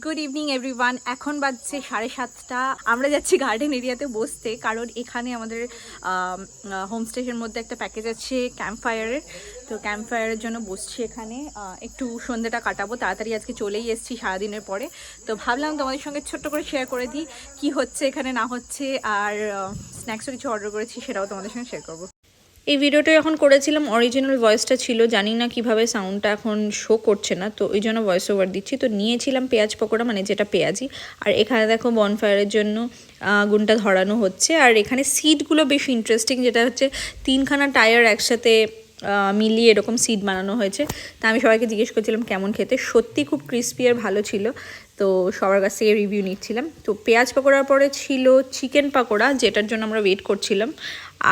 Good evening everyone. এখন বাজছে 7:30। আমরা যাচ্ছি গার্ডেন এরিয়াতে বসতে, কারণ এখানে আমাদের হোমস্টের মধ্যে একটা প্যাকেজ আছে ক্যাম্প ফায়ারের। তো ক্যাম্প ফায়ারের জন্য বসছি এখানে, একটু সন্ধ্যেটা কাটাবো। তাড়াতাড়ি আজকে চলেই এসেছি সারাদিনের পরে, তো ভাবলাম তোমাদের সঙ্গে ছোট্ট করে শেয়ার করে দিই কী হচ্ছে এখানে না হচ্ছে। আর স্ন্যাক্সও কিছু অর্ডার করেছি, সেটাও তোমাদের সঙ্গে শেয়ার করবো। এই ভিডিওটা যখন করেছিলাম অরিজিনাল ভয়েসটা ছিল, জানি না কিভাবে সাউন্ডটা এখন শো করছে না, তো ওই জন্য ভয়েস ওভার দিচ্ছি। তো নিয়েছিলাম পেঁয়াজ পকোড়া, মানে যেটা পেঁয়াজি। আর এখানে দেখো বনফায়ারের জন্য আগুনটা ধরানো হচ্ছে। আর এখানে সিডগুলো বেশ ইন্টারেস্টিং, যেটা হচ্ছে 3খানা টায়ার একসাথে মিলিয়ে এরকম সিড বানানো হয়েছে। তা আমি সবাইকে জিজ্ঞেস করছিলাম কেমন খেতে, সত্যি খুব ক্রিস্পি আর ভালো ছিল। তো সবার কাছ থেকে রিভিউ নিচ্ছিলাম। তো পেঁয়াজ পকোড়ার পরে ছিল চিকেন পকোড়া, যেটার জন্য আমরা ওয়েট করছিলাম।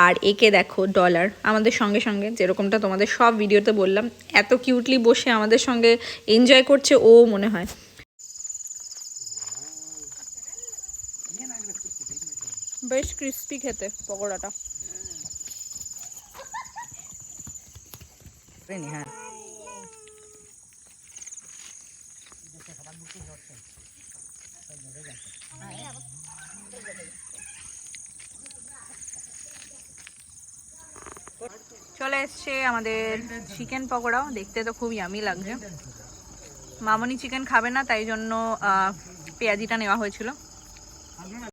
আর একে দেখো ডলার আমাদের সঙ্গে সঙ্গে, যেরকমটা তোমাদের সব ভিডিওতে বললাম, এত কিউটলি বসে আমাদের সঙ্গে এনজয় করছে ও মনে হয়। বেশ ক্রিস্পি খেতে পকোড়াটা। হ্যাঁ, চলে এসছে আমাদের চিকেন পকোড়াও। দেখতে তো খুব ইয়ামি লাগছে। মামনি চিকেন খাবে না, তাই জন্য পেঁয়াজিটা নেওয়া হয়েছিল।